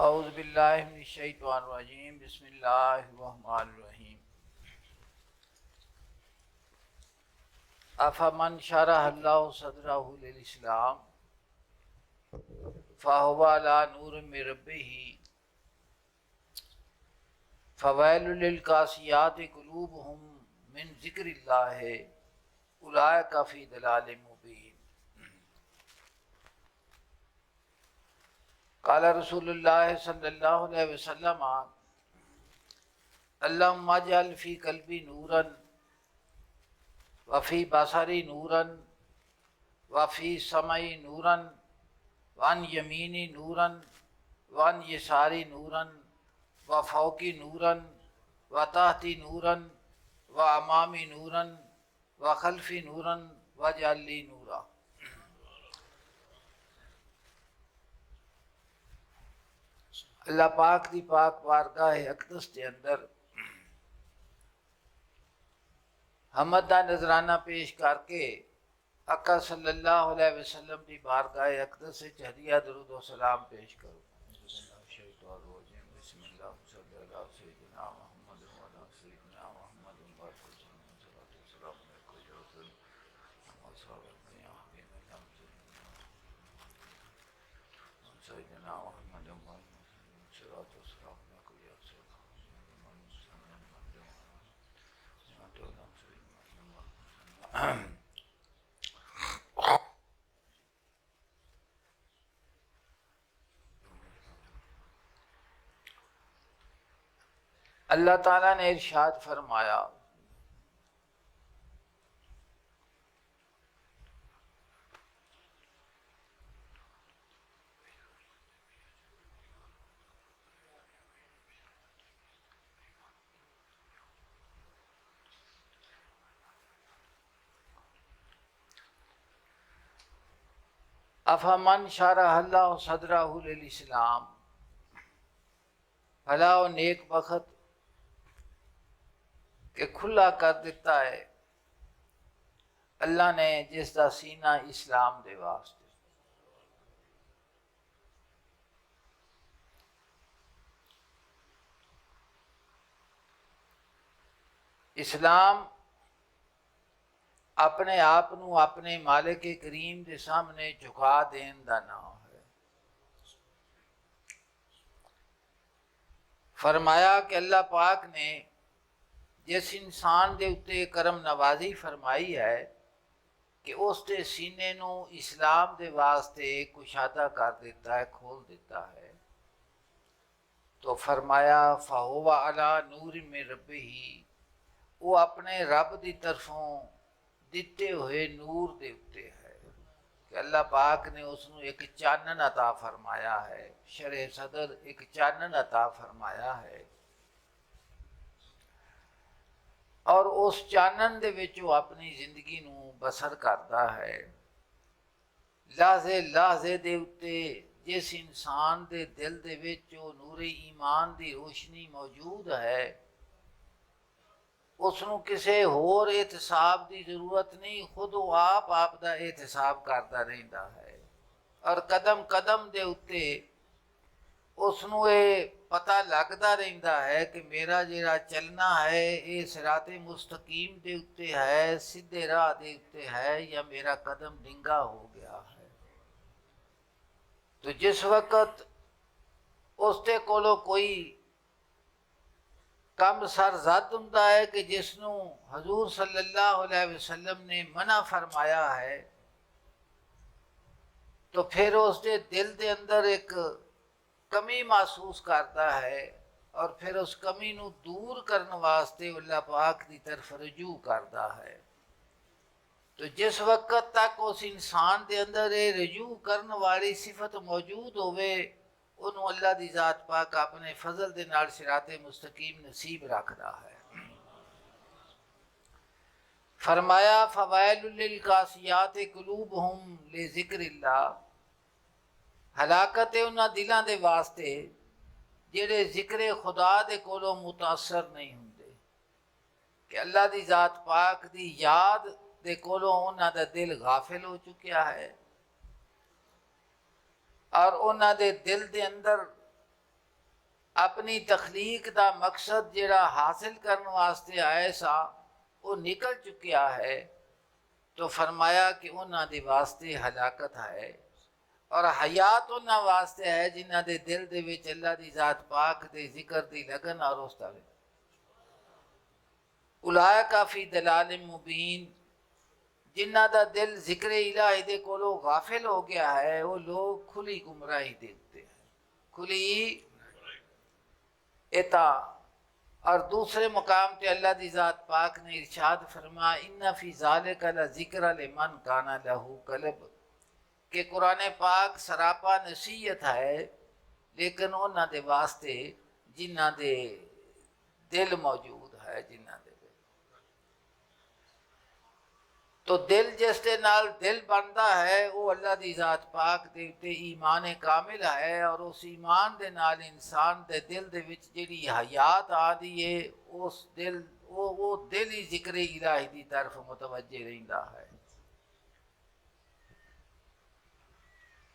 اعوذ باللہ من الشیطان الرجیم، بسم اللہ الرحمن الرحیم۔ افمن شرح اللہ صدرہ للاسلام فہو علی نور من ربہ فویل للقاسیات قلوبہم من ذکر اللہ اولئک فی ضلال مبین۔ قال رسول اللہ صلی اللہ علیہ وسلم اللہم اجعل فی قلبی نورا وفی بصری نورا وفی سمعی نورا وعن یمینی نورا وعن یساری نورا وفوقی نورا وتحتی نورا وامامی نورا وخلفی نورا واجعل لی نورا۔ اللہ پاک دی پاک بارگاہ اقدس کے اندر حمد دا نذرانہ پیش کر کے آقا صلی اللہ علیہ وسلم دی بارگاہ اقدس سے ہدیہ درود و سلام پیش کرو۔ بسم اللہ صلی اللہ علیہ سیدنا محمد وعلیٰ سیدنا محمد سیدنا محمد اللہ تعالیٰ نے ارشاد فرمایا افمن شرح اللہ صدرہ للاسلام، بھلا و نیک بخت کہ کھلا کر دیتا ہے اللہ نے جس دا سینہ اسلام دے واسطے۔ اسلام اپنے آپ نو اپنے مالک کریم دے سامنے جھکا دین دا نام ہے۔ فرمایا کہ اللہ پاک نے جس انسان دے اتے کرم نوازی فرمائی ہے کہ اس دے سینے نو اسلام دے واسطے کشادہ کر دیتا ہے، کھول دیتا ہے، تو فرمایا فَهُوَ عَلَى نُورٍ مِّن رَبِّهِ، وہ اپنے رب دی طرفوں دیتے ہوئے نور دے اتے ہے کہ اللہ پاک نے اس نو ایک چانن عطا فرمایا ہے، شرح صدر ایک چانن عطا فرمایا ہے، اور اس چانن دے وچ وہ اپنی زندگی نو بسر کرتا ہے۔ لحظے لحظے دے اتے جس انسان دے دل دے وچ وہ نور ایمان دی روشنی موجود ہے، اس نو کسے ہور احتساب دی ضرورت نہیں، خود وہ آپ دا احتساب کرتا رہندا ہے، اور قدم قدم دے اتے اس نو یہ پتہ لگتا رہندا ہے کہ میرا جڑا چلنا ہے یہ صراط مستقیم دے اتے ہے، سیدھے راہ دے اتے ہے، یا میرا قدم ڈنگا ہو گیا ہے۔ تو جس وقت اس دے کولو کوئی کم سر زد ہوندا ہے کہ جس نو حضور صلی اللہ علیہ وسلم نے منع فرمایا ہے، تو پھر اس دے دل دے اندر ایک کمی محسوس کرتا ہے، اور پھر اس کمی نو دور کرنے واسطے اللہ پاک دی طرف رجوع کرتا ہے۔ تو جس وقت تک اس انسان دے اندر یہ رجوع کرنے والی صفت موجود ہوئے، انہوں اللہ دی ذات پاک اپنے فضل دے نال صراط مستقیم نصیب رکھدا ہے۔ فرمایا فوائل للقاسیات قلوبہم لذکر اللہ، ہلاکت ہے انہاں دلاں دے واسطے جڑے ذکر خدا دے کولوں متاثر نہیں ہوندے، کہ اللہ دی ذات پاک دی یاد دے کولوں انہاں دا دل غافل ہو چکیا ہے، اور انہاں دے دل دے اندر اپنی تخلیق دا مقصد جڑا حاصل کرنے واسطے آئے سا وہ نکل چکیا ہے، تو فرمایا کہ انہاں دے واسطے ہلاکت ہے، اور حیات انہاں واسطے ہے جنہاں دے دل دے وچ اللہ دی ذات پاک دے ذکر دی لگن اور اس دا اولئک فی ضلال مبین، جنہاں دا دل ذکر الہی دے کولو غافل ہو گیا ہے، وہ لوگ کھلی گمراہی دیکھتے ہیں، کھلی اتا۔ اور دوسرے مقام پہ اللہ دی ذات پاک نے ارشاد فرما ان فی ذالک لذکر لمن کان لہ قلب، کہ قرآن پاک سراپا نصیحت ہے لیکن انہاں دے واسطے جنہاں دے دل موجود ہے، جنہاں دے دل۔ تو دل جس دے نال دل بندا ہے وہ اللہ دی ذات پاک دے تے ایمان کامل ہے، اور اس ایمان دے نال انسان دے دل دے وچ جڑی حیات آدی ہے اس دل وہ دل ہی ذکر الہی دی طرف متوجہ رہندا ہے۔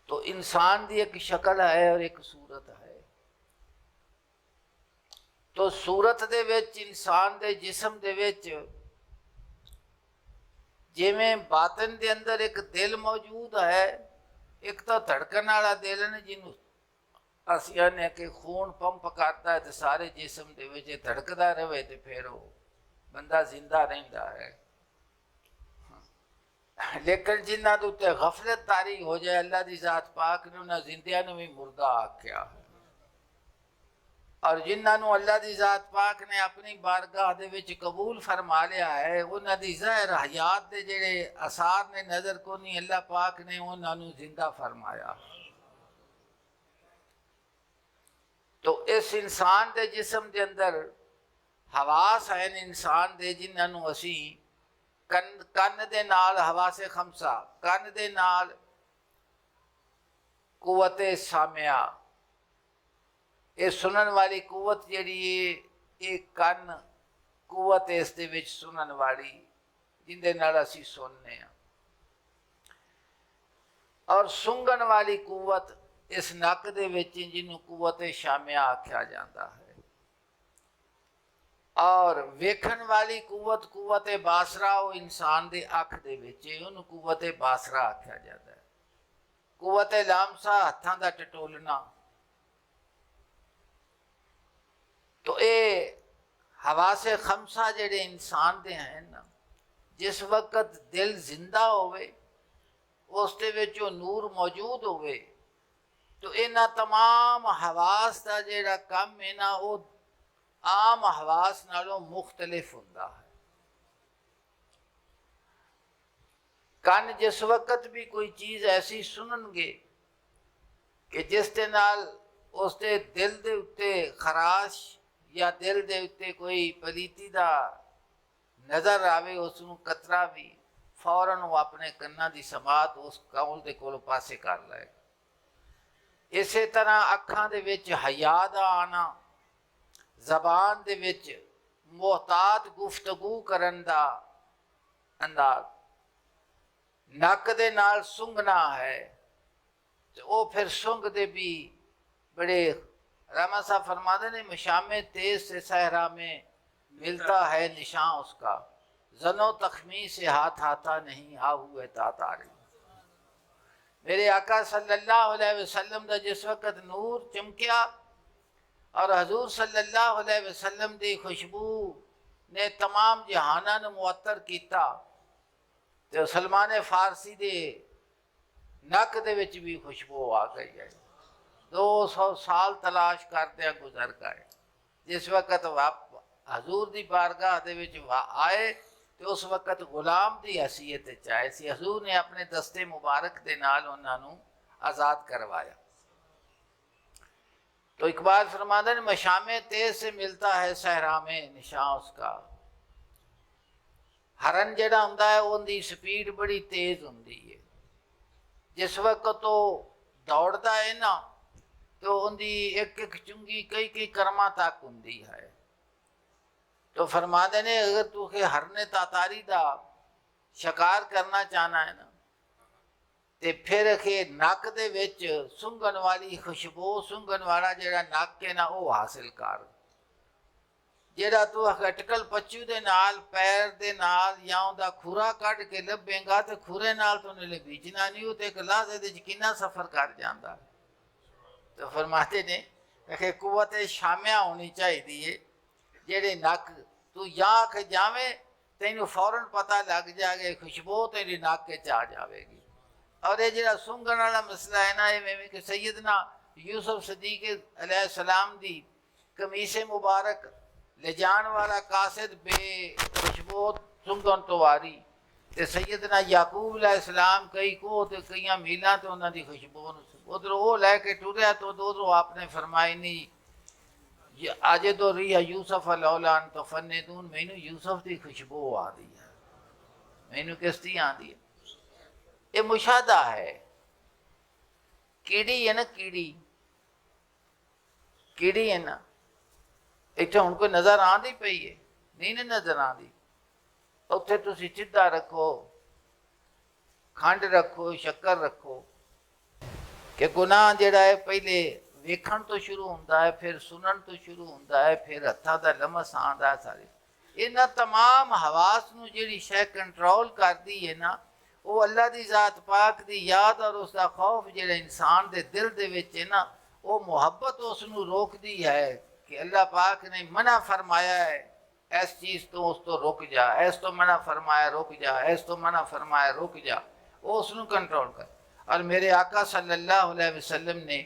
تو انسان دی ایک شکل ہے اور ایک صورت ہے، تو صورت دے وچ انسان دے جسم دے وچ جویں باطن دے اندر ایک دل موجود ہے، ایک تو دھڑکن والا دل ہے جنوں اسی آنے کہ خون پمپ کرتا ہے تو سارے جسم دے وچ دھڑکدا رہے تو پھر وہ بندہ زندہ رہندا ہے۔ لیکن جنہاں دے تے غفلت طاری ہو جائے اللہ دی ذات پاک نے انہاں زندیاں نوں بھی مردہ آکھیا ہے، اور جنہاں نوں اللہ دی ذات پاک نے اپنی بارگاہ دے وچ قبول فرما لیا ہے انہاں دی ظاہر حیات دے جڑے اثار نے نظر کو نہیں، اللہ پاک نے انہاں نوں زندہ فرمایا۔ تو اس انسان دے جسم دے اندر حواس ہیں انسان دے جنہاں نوں اسی کن دے نال حواس خمسہ، کن دے نال قوت سامعہ، یہ سنن والی قوت جڑی ہے یہ کن قوت اس دے وچ سنن والی جن دے نال اسی سننے ہیں، اور سنگن والی قوت اس نک دے وچ جنوں قوت شامعہ آکھیا جاتا ہے، اور ویکھن والی قوت قوت باصرہ وہ انسان دے اکھ دے وچ انہوں قوت باصرہ آکھیا جاتا ہے۔ قوت لامسہ ہتھاں دا ٹٹولنا۔ تو اے حواس خمسہ جڑے انسان دے ہیں نا، جس وقت دل زندہ ہوئے اس دے وچ جو نور موجود ہوئے تو انہاں تمام حواس دا جڑا کم ہے نا وہ عام حواس نالوں مختلف ہوندا ہے۔ کان جس وقت بھی کوئی چیز ایسی سنن گے کہ جس دے نال اس دے دل دے اتے خراش یا دل دے اتے کوئی پلیتی دا نظر آوے اس نوں قطرہ بھی فوراً وہ اپنے کناں دی سماعت اس قول دے کول پاسے کر لائے۔ اسی طرح اکھاں دے وچ حیا دا آنا، زبان دے وچ محتاط گفتگو کرن دا انداز، نک دے نال سنگنا ہے تو وہ پھر سنگ دے بھی بڑے رحمت صاحب فرماتے ہیں مشام تیز سے صحرا میں ملتا ہے نشان اس کا، زنو تخمی سے ہاتھ آتا نہیں آ ہوئے تاتاری۔ میرے آقا صلی اللہ علیہ وسلم دا جس وقت نور چمکیا اور حضور صلی اللہ علیہ وسلم دی خوشبو نے تمام جہاناں نوں معطر کیتا تو سلمان فارسی دے نک دے وچ بھی خوشبو آ گئی ہے۔ 200 سال تلاش کرتے گزر گئے، جس وقت حضور دی بارگاہ دے وچ آئے تو اس وقت غلام دی حیثیت چاہے سی، حضور نے اپنے دستے مبارک دے نال انہاں نوں آزاد کروایا۔ تو اقبال فرماتے ہیں مشام تیز سے ملتا ہے صحرا میں نشان اس کا۔ ہرن جڑا ہوندا ہے ان دی سپیڈ بڑی تیز ہوندی ہے، جس وقت تو دوڑدا ہے نا تو ان دی ایک ایک چنگی کئی کئی کرما تک ہوندی ہے۔ تو فرماتے ہیں اگر تو کہ ہرن تاتاری دا شکار کرنا چاہنا ہے نا ਤੇ ਫਿਰ ਕਿ ਨੱਕ ਦੇ ਵਿੱਚ ਸੁੰਘਣ ਵਾਲੀ ਖੁਸ਼ਬੂ, ਸੁੰਘਣ ਵਾਲਾ ਜਿਹੜਾ ਨੱਕ ਹੈ ਨਾ ਉਹ ਹਾਸਿਲ ਕਰ। ਜਿਹੜਾ ਤੂੰ ਅਟਕਲ ਪੱਚੂ ਦੇ ਨਾਲ, ਪੈਰ ਦੇ ਨਾਲ ਜਾਂ ਉਹਦਾ ਖੁਰਾ ਕੱਢ ਕੇ ਲੱਭੇਗਾ ਤੇ ਖੁਰੇ ਨਾਲ ਤੂੰ ਨੇ ਬੀਜਣਾ ਨਹੀਂ, ਉਹ ਤੇ ਇੱਕ ਲਾਜ਼ੇ ਦੇ ਯਕੀਨਾ ਸਫ਼ਰ ਕਰ ਜਾਂਦਾ। تو فرماتے نے کہ قوت شامعہ ہونی چاہیے، جہے نک تو یا کہ جاویں تینوں فوراً پتہ لگ جائے گا، خوشبو تیری نک کے آ جاوے گی۔ اور یہ جڑا سونگھن والا مسئلہ ہے نا، یہ کہ سیدنا یوسف صدیق علیہ السلام دی قمیص مبارک لے جان والا قاصد بے خوشبو سونگھن تو واری، تے سیدنا یعقوب علیہ السلام کئی کو تے کئیاں میلاں تے انہاں دی خوشبو ادھر وہ لے کے ٹریا تو ادھر آپ نے فرمائی نہیں آج تو ریح یوسف لولا ان تفندون، مینو یوسف دی خوشبو آ دی ہے، مینو کس دی آ دی ہے۔ یہ مشاہدہ ہے، کیڑی ہے نا، کیڑی ہے نا، اتنے ہن کوئی نظر آندی پئی ہے نہیں نا، نظر آندی اتنے تسی چدہ رکھو، کھنڈ رکھو، شکر رکھو، کہ گناہ جڑا ہے پہلے ویکھن تو شروع ہوتا ہے، پھر سنن تو شروع ہوتا ہے، پھر ہتھاں دا لمس آندا ہے سارے۔ انہاں تمام حواس نو جڑی شے کنٹرول کردی ہے نا، وہ اللہ دی ذات پاک دی یاد اور اس دا خوف جڑا انسان دے دل دے وچ ہے نا، وہ محبت اس نو روک دی ہے کہ اللہ پاک نے منع فرمایا ہے اس چیز تو، اس تو رک جا، اس تو منع فرمایا رک جا، اس تو منع فرمایا رک جا، وہ اس نو کنٹرول کر۔ اور میرے آقا صلی اللہ علیہ وسلم نے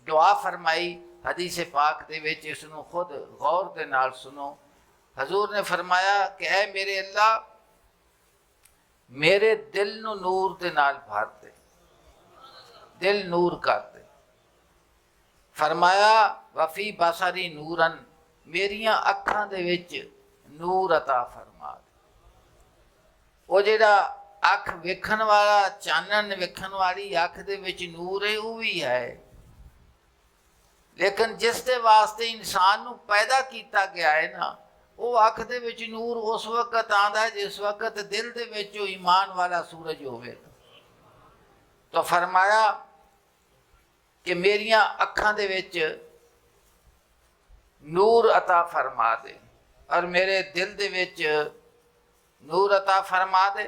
دعا فرمائی حدیث پاک دے وچ، اس نو خود غور دے نال سنو۔ حضور نے فرمایا کہ اے میرے اللہ، میرے دل نو نور دے نال بھر دے، دل نور کر دے۔ فرمایا وفی بصری نورن، میریاں اکھاں دے وچ نور عطا فرما دے۔ وہ جڑا اکھ ویکھن والا، چانن ویکھن والی اکھ دے وچ نور ہے، وہ بھی ہے، لیکن جس دے واسطے انسان نو پیدا کیتا گیا ہے نا، وہ اکھ دے وچ نور اس وقت آندا ہے جس وقت دل دے وچ ایمان والا سورج ہوئے۔ تو فرمایا کہ میریاں اکھاں دے وچ نور عطا فرما دے، اور میرے دل دے وچ نور عطا فرما دے۔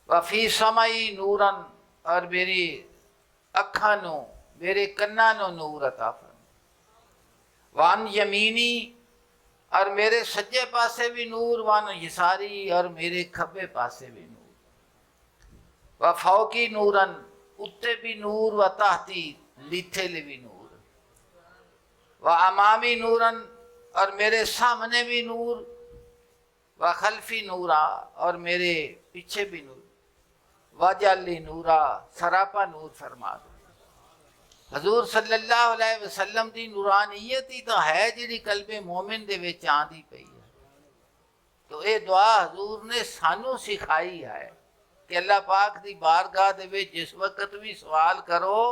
وفی سمعی نورن، اور میری اکھاں نو، میرے کنا نو نور عطا فرما۔ وان یمینی، اور میرے سجے پاسے بھی نور، وان یساری، اور میرے کھبے پاسے بھی نور۔ وفوقی نورن، اتے بھی نور، و تحتی، لیٹھے لے بھی نور۔ وامامی نورن، اور میرے سامنے بھی نور، وخلفی نورا، اور میرے پیچھے بھی نور۔ وجعلی نورا، سراپا نور فرما دو۔ حضور صلی اللہ علیہ وسلم دی نورانیت ہی تو ہے جڑی قلب مومن دے وچ آندی پئی ہے۔ تو یہ دعا حضور نے سانو سکھائی ہے کہ اللہ پاک دی بارگاہ دے وچ جس وقت بھی سوال کرو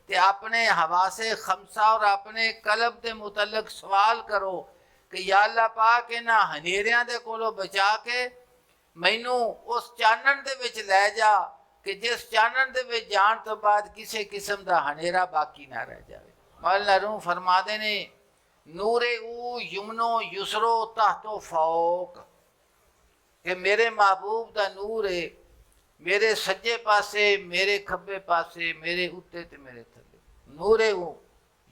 تے اپنے حواس خمسہ اور اپنے قلب دے متعلق سوال کرو کہ یا اللہ پاک انہاں ہنیریاں دے کولو بچا کے مینوں اس چانن دے وچ لے جا کہ جس چانن دے وچ جان تو بعد کسی قسم دا ہنیرا باقی نہ رہ جائے۔ مولانا روم فرما دے نے نور او یمنو یسرو تحتو فوق، کہ میرے محبوب دا نور ہے میرے سجے پاسے، میرے کھبے پاسے، میرے اتے تے میرے تھلے۔ نور او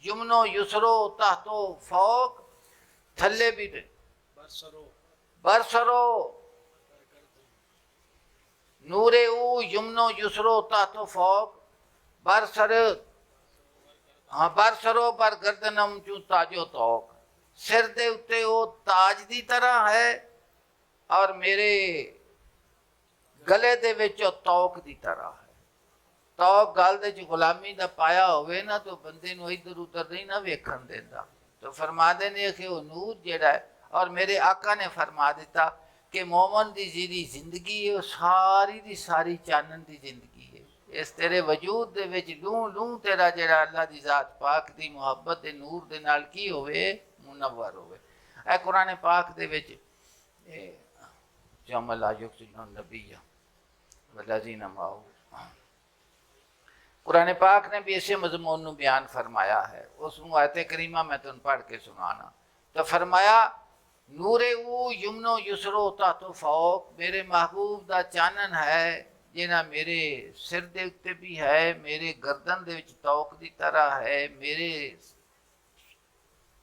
یمنو یسرو تحتو فوق، تھلے بھی برسرو نور او یمنو یسرو تحتو فوق، برسرو بر گردنم چوں تاجو توق، سر دے اتے او تاج دی طرح ہے، اور میرے گلے دے وچ توق دی طرح ہے۔ توق گل دے چ غلامی دا پایا ہوئے نا تو بندے نو ادھر ادھر نہیں نہ ویکھن دیندا۔ تو فرما دینے کہ وہ نور جڑا ہے، اور میرے آقا نے فرما دیتا کہ مومن دی جیڑی زندگی ہے وہ ساری دی ساری چانن دی زندگی ہے۔ اس تیرے وجود دے وچ لوں لوں تیرا جڑا اللہ دی ذات پاک دی محبت دے نور دے نال کی ہوئے، منور ہوئے۔ اے قرآن پاک دے وچ یوم لا یخزی النبی والذین معہ قرآن پاک نے بھی اسے مضمون نو بیان فرمایا ہے، اس نو آیت کریمہ میں تن پڑھ کے سنانا۔ تو فرمایا نور او یمنو یسرو تحت فوق، میرے محبوب دا چانن ہے جنہ میرے سر دے اتے بھی ہے، میرے گردن دے وچ توق دی طرح ہے، میرے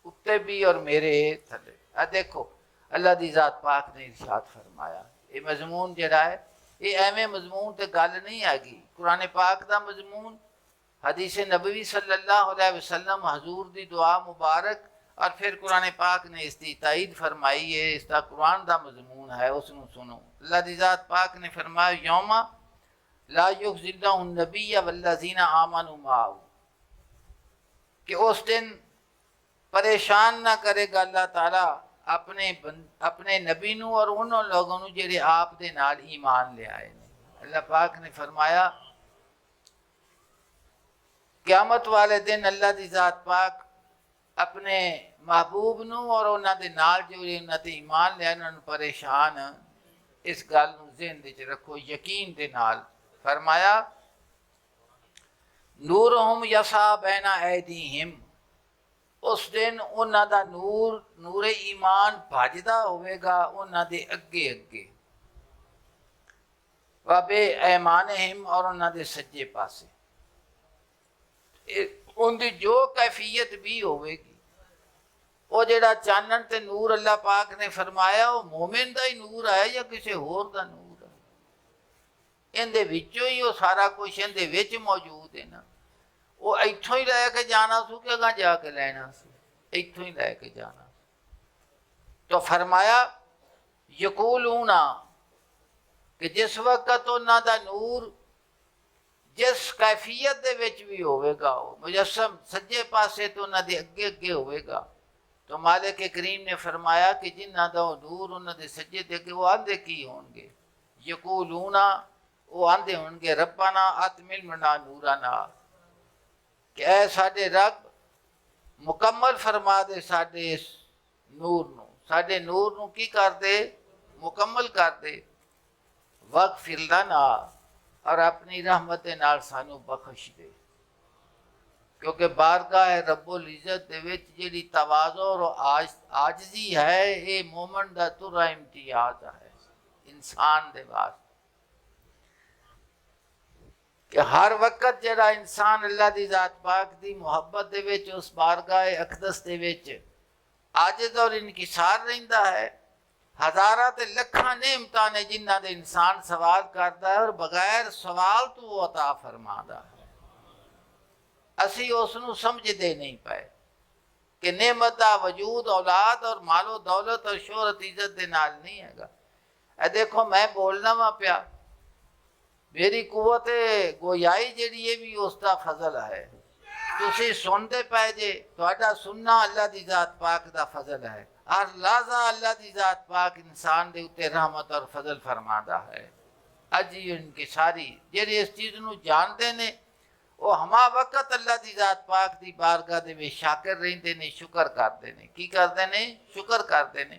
اتے بھی اور میرے تھلے۔ دیکھو اللہ دی ذات پاک نے ارشاد فرمایا، یہ مضمون جڑا ہے یہ ایویں مضمون تے گل نہیں آگی، قرآن پاک دا مضمون، حدیث نبوی صلی اللہ علیہ وسلم، حضور دی دعا مبارک، اور پھر قرآن پاک نے اس کی تائید فرمائی ہے، اس کا قرآن دا مضمون ہے، اس نو سنو۔ اللہ دی ذات پاک نے فرمایا یوم لا یخزی اللہ النبی والذین آمنوا معہ، کہ اس دن پریشان نہ کرے گا اللہ تعالیٰ اپنے نبی نو اور انہوں لوگوں نو جڑے آپ دے نال ایمان لے آئے نے۔ اللہ پاک نے فرمایا قیامت والے دن اللہ دی ذات پاک اپنے محبوب نو اور انہاں دے نال جو انہاں تے ایمان لے انہاں نو پریشان، اس گل نو ذہن وچ رکھو یقین دے نال۔ فرمایا نورہم یسعی بین ایدیہم، اس دن انہاں دا نور ایمان بھجدا ہوئے گا انہاں دے اگے اگے، وبے ایمانہم، اور انہاں دے سجے پاسے، ان دی جو کیفیت بھی ہوئے گی، وہ جڑا چانن تے نور اللہ پاک نے فرمایا وہ مومن دا ہی نور ہے یا کسی ہور دا نور ہے؟ ان دے وچوں ہی وہ سارا کچھ ان دے وچ موجود ہے نا، وہ ایتھوں ہی لے کے جانا سو کہ اگاں جا کے لینا سو، ایتھوں ہی لے کے جانا سو۔ تو فرمایا یقولون، کہ جس وقت انہاں دا نور جس کیفیت دے وچ بھی ہوئے گا وہ مجسم سجے پاسے تو انہاں دے اگے اگے ہوئے گا، تو مالک کریم نے فرمایا کہ جنہاں دا نور انہاں دے سجے دے اگے، وہ آندے کی ہون گے؟ یقولون، وہ آندے ہون گے ربنا اتمم لنا نورنا، کہ اے ساڈے رب مکمل فرما دے ساڈے اس نور نو، ساڈے نور نو کی کر دے؟ مکمل کر دے، واغفر لنا، اور اپنی رحمت نال سانو بخش دے، کیونکہ بارگاہ رب العزت دے وچ جیڑی تواضع اور عاجزی ہے، یہ مومن دا ترا امتیاز ہے انسان دے واسطے، کہ ہر وقت جڑا انسان اللہ دی ذات پاک دی محبت دے وچ اس بارگاہ اقدس دے وچ عاجز اور انکسار رہندا ہے، ہزاراں تے لکھاں نعمتاں نے جنہاں دے انسان سوال کردا ہے اور بغیر سوال تو وہ عطا فرمادا ہے، اسی اس نو سمجھدے نہیں پائے کہ نعمت دا وجود اولاد اور مال و دولت اور شہرت عزت دے نال نہیں ہے گا۔ اے دیکھو میں بولنا وا پیا، میری قوت گویائی جیڑی یہ بھی اس دا فضل ہے، تسی سنتے پائے جے، تہاڈا سننا اللہ دی ذات پاک دا فضل ہے، ہر لحظہ اللہ دی ذات پاک انسان دے اتے رحمت اور فضل فرمادا ہے۔ اجی ان کی ساری جیڑے اس چیز نو جانتے نے وہ ہما وقت اللہ دی ذات پاک دی بارگاہ دے میں شاکر رہندے نے، شکر کرتے نے، کی کرتے نے؟ شکر کرتے نے۔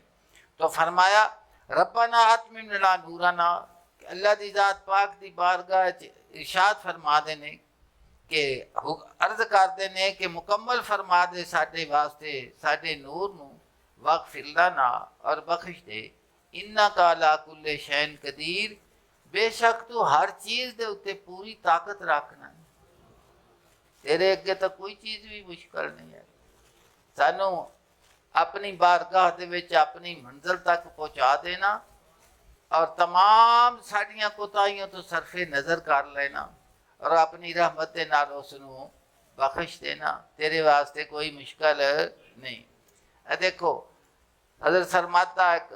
تو فرمایا ربنا اتمم لنا نورنا، کہ اللہ دی ذات پاک دی بارگاہ ارشاد فرما دینے کہ عرض کرتے نے کہ مکمل فرما دے ساڈے واسطے ساڈے نور نو، واغفر لنا، اور بخش دے، انک علی کل شیء قدیر، بے شک تو ہر چیز دے اتے پوری طاقت رکھنا ہے، تیرے اگے تو کوئی چیز بھی مشکل نہیں ہے، سانو اپنی بارگاہ دے وچ اپنی منزل تک پہنچا دینا اور تمام ساڈیاں کوتاہیاں تو صرف نظر کر لینا اور اپنی رحمت دے نال اس نو بخش دینا، تیرے واسطے کوئی مشکل نہیں۔ دیکھو حضرت سرمد دا ایک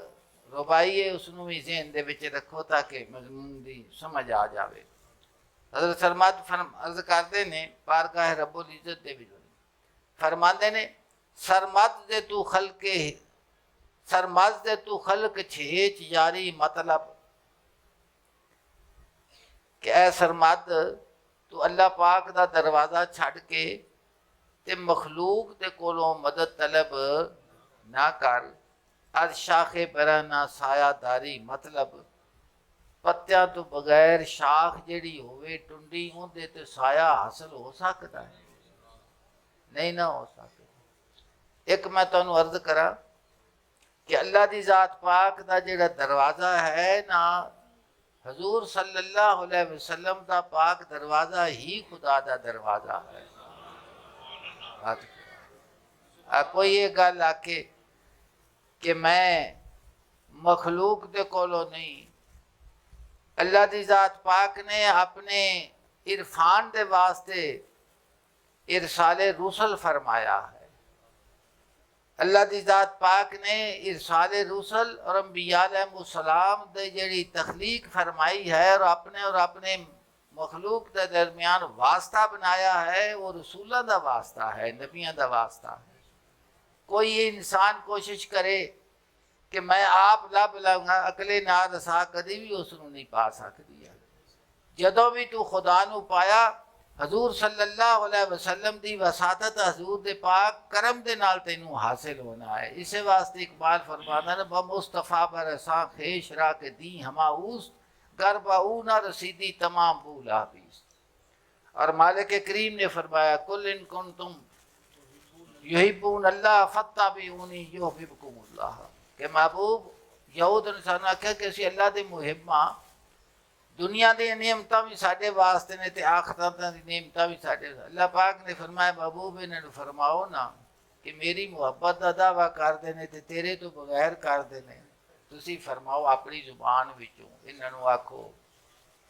ربائی ہے، اس نو بھی ذہن دے وچ رکھو تاکہ مضمون دی سمجھ آ جاوے۔ حضرت سرمد عرض کرتے نے بارگاہ رب العزت دے وچ فرماندے نے سرمد دے تو خلق چھیچ یاری مطلب، کہ اے سرمد تو اللہ پاک دا دروازہ چھڑ کے تے مخلوق دے کولوں مدد طلب نہ کر، از شاخ برہنہ سایہ داری مطلب، پتیاں تو بغیر شاخ جڑی ہوئے ٹنڈی اندے تے سایہ حاصل ہو سکتا ہے؟ نہیں نہ ہو سکتا۔ ایک میں تانوں عرض کرا کہ اللہ دی ذات پاک دا جڑا دروازہ ہے نا، حضور صلی اللہ علیہ وسلم دا پاک دروازہ ہی خدا دا دروازہ ہے۔ کوئی یہ گل آکے کہ میں مخلوق دے کولو نہیں، اللہ دی ذات پاک نے اپنے عرفان دے واسطے ارسال رسل فرمایا ہے۔ اللہ دی ذات پاک نے ارسال رسل اور انبیاء علیہ السلام دے جڑی تخلیق فرمائی ہے اور اپنے مخلوق دے درمیان واسطہ بنایا ہے، وہ رسولہ دا واسطہ ہے، نبیوں دا واسطہ ہے۔ کوئی انسان کوشش کرے کہ میں آپ لب لگا اکلے نہ رسا کدی بھی اس نو نہیں پا سکتی ہے۔ جدوں بھی تو خدا نو پایا، حضور صلی اللہ علیہ وسلم دی وساطت حضور دے پاک کرم دے نال تینوں حاصل ہونا ہے۔ اسے واسطے اقبال فرماتا ہے بمصطفیٰ برساں خیش را کے دی ہما اوست، گر با او نہ رسیدی تمام بولا بیست۔ اور مالک کریم نے فرمایا کل ان کنتم یحبون اللہ فاتبعونی یحببکم اللہ، کہ محبوب یہود انسان آکھیا کہ اسی اللہ دے محباں، دنیا دی نعمتاں بھی ساڈے واسطے نے تے آخرت دی نعمتاں بھی ساڈے۔ اللہ پاک نے فرمایا محبوب انہاں فرماؤ نا کہ میری محبت دا دعویٰ کردے نے تے تیرے تو بغیر کردے نے، تسی فرماؤ اپنی زبان وچوں انہاں آکھو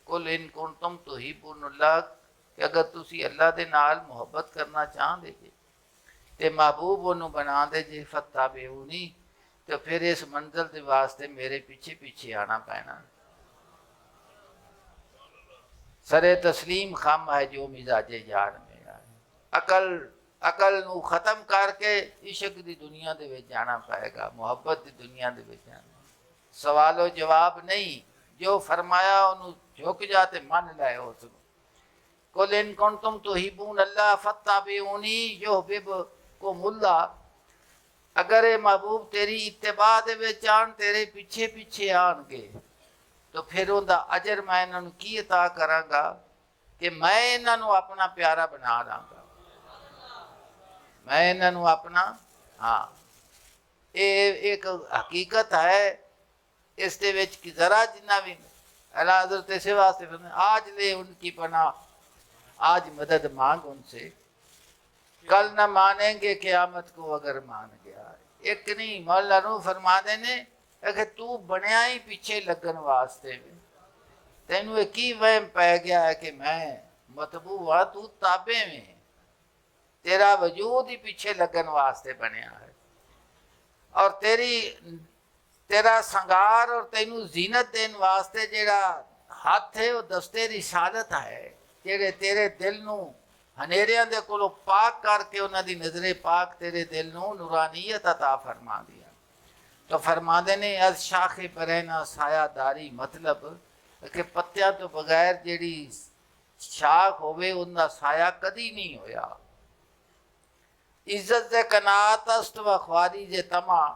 کل ان کنتم تحبون اللہ، کہ اگر تسی اللہ دے نال محبت کرنا چاہندے جے تے محبوب انہوں بنا دے جے فاتبعونی، تو پھر اس منزل دے واسطے میرے پیچھے پیچھے آنا پینا۔ سر تسلیم خم ہے جو مزاج یار میں آئے، عقل نو ختم کر کے عشق دی دنیا دے وچ جانا پائے گا، محبت دی دنیا دے وچ جانا۔ سوال و جواب نہیں، جو فرمایا انہوں جھک جاتے من لائے ہو سکو۔ قل ان کنتم تحبون اللہ فاتبعونی یحببکم اللہ، اگر اے محبوب تیری اتباع دے وچ آن، تیرے پیچھے پیچھے آن گے، تو پھر ان دا اجر میں انہوں کی عطا کراں گا کہ میں انہوں اپنا پیارا بنا داں گا، میں انہوں اپنا، ہاں ایک حقیقت ہے اس دے وچ کی ذرا جنہ بھی اللہ حضرت سے واسطے آج لے ان کی پناہ، آج مدد مانگ ان سے، کل نہ مانیں گے قیامت کو اگر مان گیا۔ ایک نہیں مولا نو فرما دینے کہ تو بنیا ہی پیچھے لگن واسطے میں، تینوں ایک ہی وہم پہ گیا ہے کہ میں مطبوع ہوا، تو تابع میں، تیرا وجود ہی پیچھے لگن واسطے بنیا ہے، اور تیرا سنگار اور تینوں زینت دین واسطے جیڑا ہاتھ ہے وہ دستے رسالت ہے، جیڑے تیرے دل نو ہنیریاں دے کولو پاک کر کے انہاں دی نظر پاک تیرے دل نو نورانیت عطا فرما دیا۔ تو فرما دینے از شاخ پرینا سایہ داری، مطلب کہ پتیاں تو بغیر جیڑی شاخ ہوئے ان دا سایہ کدی نہیں ہویا۔ عزت دے قناعت است و خواری دے طمع،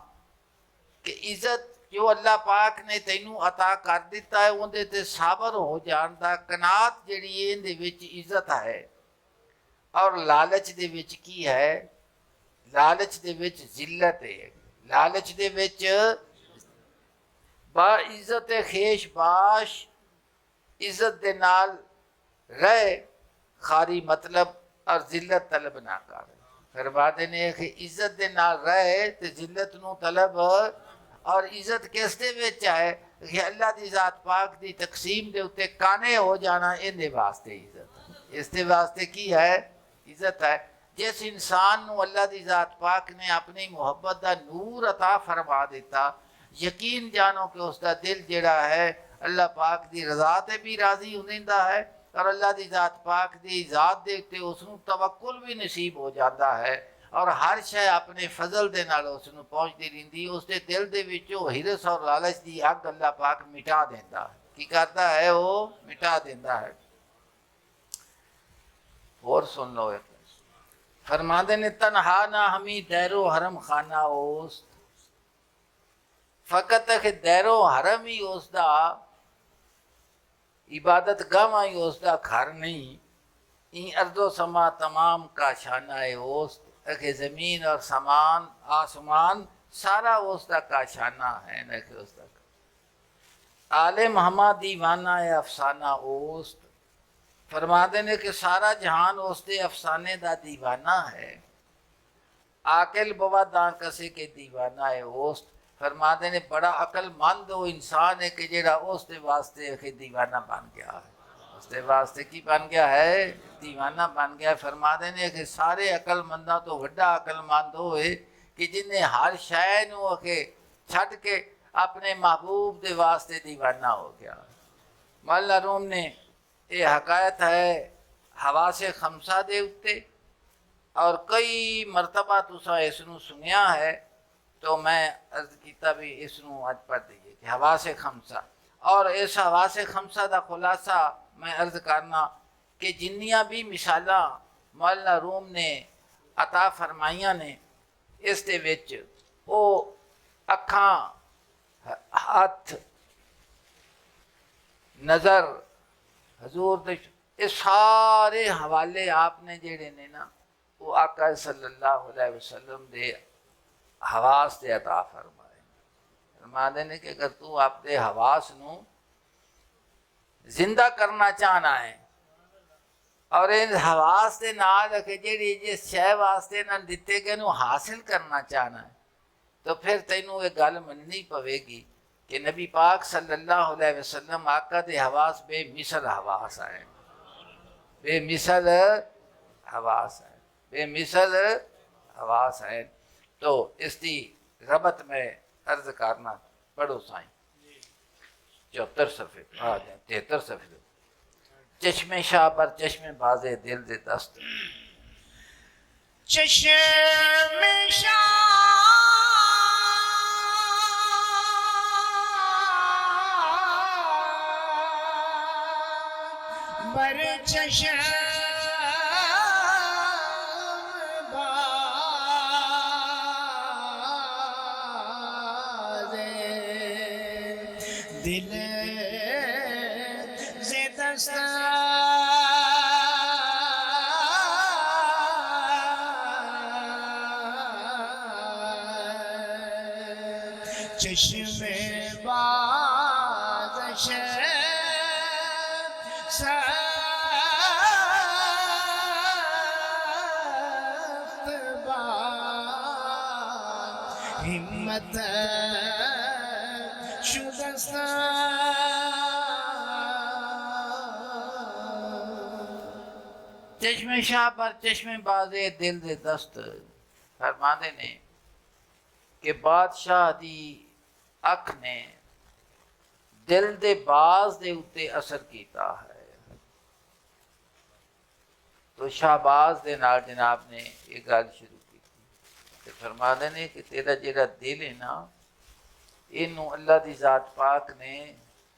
کہ عزت جو اللہ پاک نے تینوں عطا کر دیتا ہے اندے تے صابر ہو جاندا، قناعت جیڑی ہے اندے وچ عزت ہے، اور لالچ دے وچ کی ہے؟ لالچ دے وچ ذلت ہے، لالچ دے وچ با عزت خیش باش، عزت دے نال رہے، خاری مطلب اور ذلت طلب نہ کر۔ فرما دینے کہ عزت دے نال رہے تے ذلت نو طلب، اور عزت کس دے وچ ہے کہ اللہ دی ذات پاک دی تقسیم دے اتے کانے ہو جانا، ان دے واسطے عزت، اس دے واسطے کی ہے؟ عزت ہے۔ جس انسان نو اللہ دی ذات پاک نے اپنی محبت دا نور عطا فرما دیتا، یقین جانو کہ اس دا دل جڑا ہے اللہ پاک دی رضا تے بھی راضی ہوندا ہے، اور اللہ دی ذات پاک دی ذات دے تے اس نو توکل بھی نصیب ہو جاتا ہے، اور ہر شے اپنے فضل دے نال اس نو پہنچتی رہندی، اس دے دل دے وچوں ہرس اور لالچ دی اگ اللہ پاک مٹا دیندا ہے۔ کی کرتا ہے؟ وہ مٹا دیندا ہے۔ اور سن لو ایک فرماندے نے تنہا نہ ہمیں دیر و حرم خانہ اوست، فقط کہ دیر و حرم ہی اس دا عبادت گاواں ہی اس دا گھر نہیں، این ارض و سما تمام کا شانہ اوست، کہ زمین اور سمان آسمان سارا اس دا کا شانہ ہے نہ کہ اس دا عالم ہما دیوانہ افسانہ اوست، فرما دینے کہ سارا جہان اس دے افسانے دا دیوانہ ہے، عاقل بوا داں کسے کے دیوانہ اوست، فرما دینے بڑا عقل مند وہ انسان ہے کہ جڑا اس دے واسطے کہ دیوانہ بن گیا ہے، اس دے واسطے کی بن گیا ہے؟ دیوانہ بن گیا ہے۔ فرما دینے کہ سارے عقل منداں تو وڈا عقل مند ہوئے کہ جنہیں ہر شے نو کہ چھٹ کے اپنے محبوب دے واسطے دیوانہ ہو گیا۔ مولانا روم نے یہ حکایت ہے حواس خمسہ دے اتے، اور کئی مرتبہ تساں اس نو سنیا ہے، تو میں عرض کیتا بھی اس نو اج پڑھ دیئے کہ حواس خمسہ، اور اس حواس خمسہ دا خلاصہ میں عرض کرنا کہ جنیاں بھی مثالاں مولانا روم نے عطا فرمائیاں نے اس دے وچ او اکھاں، ہاتھ، نظر، حضور دے یہ سارے حوالے آپ نے جڑے نے نا وہ آقا صلی اللہ علیہ وسلم دے حواس دے عطا فرمائے، فرما دینے کہ اگر تو آپ دے حواس نو زندہ کرنا چاہنا ہے اور ان حواس دے نال کہ جڑی جس شے واسطے نہ دتے گئے نو حاصل کرنا چاہنا ہے، تو پھر تینوں یہ گل مننی پوے گی کہ نبی پاک صلی اللہ علیہ وسلم آقا دے حواس بے مثل حواس ہیں، بے مثل حواس ہیں، بے مثل حواس ہیں۔ تو اس دی ربط میں عرض کرنا پڑھو سائیں 74 صفحے 73 صفحے چشم شاہ پر چشم باز دل دے دست، چشم شاہ بر چشم باز دل سے دست، چشم باز سخت با ہمت شدست، چشم شاہ پر چشم باز دل دے دست، فرما دینے کہ بادشاہ دی اکھ نے دل دے باز دے اتے اثر کیتا ہے، تو شہباز دے نال جناب نے یہ گل شروع کی کہ فرما دینے کہ تیرا جڑا دل ہے نا انہوں اللہ دی ذات پاک نے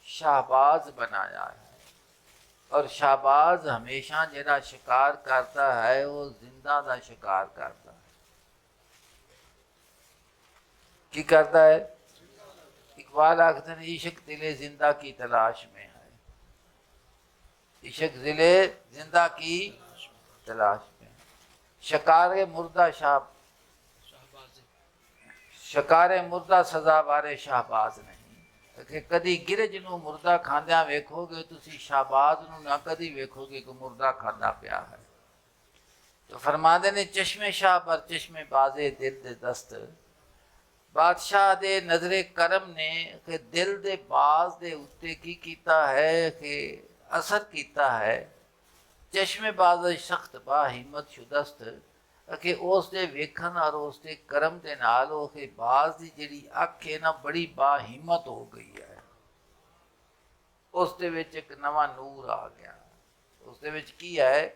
شہباز بنایا ہے، اور شہباز ہمیشہ جڑا شکار کرتا ہے وہ زندہ دا شکار کرتا ہے۔ کی کرتا ہے؟ اقبال آخر عشق دل زندہ کی تلاش میں ہے، عشق دل زندہ کی تلاش میں، شکار مردہ شکار مردہ سزاوار شہباز نہیں، کہ کدی گرج نو مردہ کھاندیاں ویکھو گے تسی شہباز نو نہ کدی ویکھو گے کہ مردہ کھاندا پیا ہے۔ تو فرما دینے چشم شاہ پر چشم باز دل دے دست، بادشاہ دے نظر کرم نے کہ دل دے باز دے اتے کی کیتا ہے کہ اثر کیتا ہے، چشم باز سخت با ہمت شدست، کہ اس دے ویکھن اور اس دے کرم دے نال ہو کہ باز دی جڑی اکھ ہے نا بڑی با ہمت ہو گئی ہے، اس دے وچ ایک نواں نور آ گیا، اس دے وچ کی ہے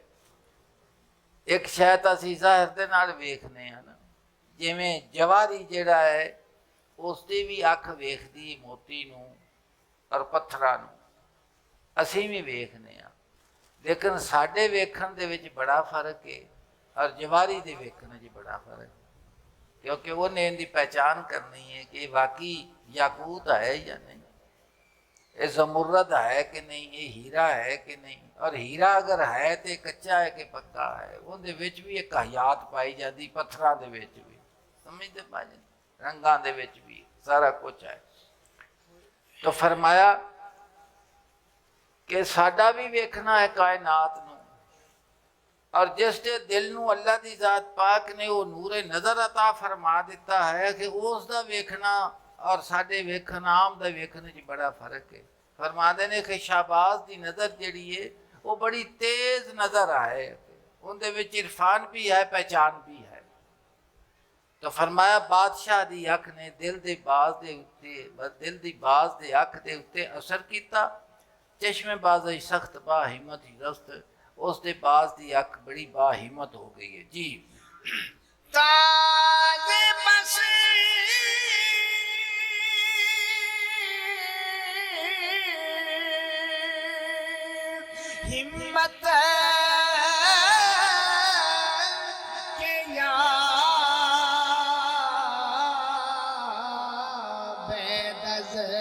ایک شاید اسی ظاہر دے نال ویکھنے ہیں نا، جویں جواری جڑا ہے اس دی بھی اکھ ویکھدی موتی نو اور پتھراں نو، اسی بھی ویکھنے ہیں، لیکن ساڈے ویکھن دے وچ بڑا فرق ہے اور جواری دے ویکھن وچ بڑا فرق ہے، کیونکہ وہ نے ان دی پہچان کرنی ہے کہ واقعی یاقوت ہے یا نہیں۔ یہ زمرد ہے کہ نہیں، یہ ہیرا ہے کہ نہیں، اور ہیرا اگر ہے تو کچا ہے کہ پکا ہے، اندر وچ بھی ایک حیات پائی جاتی، پتھراں دے وچ بھی، سمجھتے پا جی، رنگاں دے وچ بھی سارا کچھ ہے۔ تو فرمایا کہ ساڈا بھی ویکھنا ہے کائنات نو، اور جس دے دل نو اللہ دی ذات پاک نے وہ نور نظر عطا فرما دیتا ہے کہ اس دا ویکھنا اور ساڈے ویکھن عام دا ویکھنے چ بڑا فرق ہے۔ فرما دے نے کہ شہباز دی نظر جڑی ہے وہ بڑی تیز نظر آئے، ان دے وچ عرفان بھی ہے، پہچان بھی ہے۔ تو فرمایا بادشاہ دی اکھ نے دل دی باز دے اتے، دل دی باز دے اکھ دے اتے اثر کیتا، چشم بازی سخت با ہمت ہی رست، اس دے باز دی اکھ بڑی با ہمت ہو گئی ہے۔ جی تاج بس ہمت کے یا بے نظر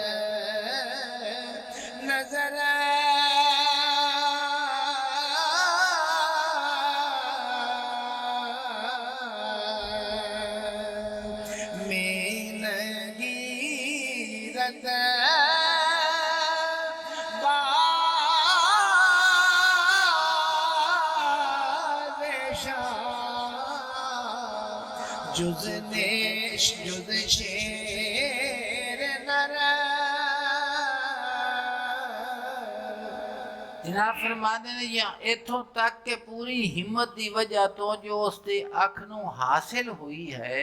میں نگیرت جز نیش جز شیر نر جناب فرماتے ہیں یا اتھوں تک کہ پوری ہمت دی وجہ تو جو اس دے اکھ نو حاصل ہوئی ہے،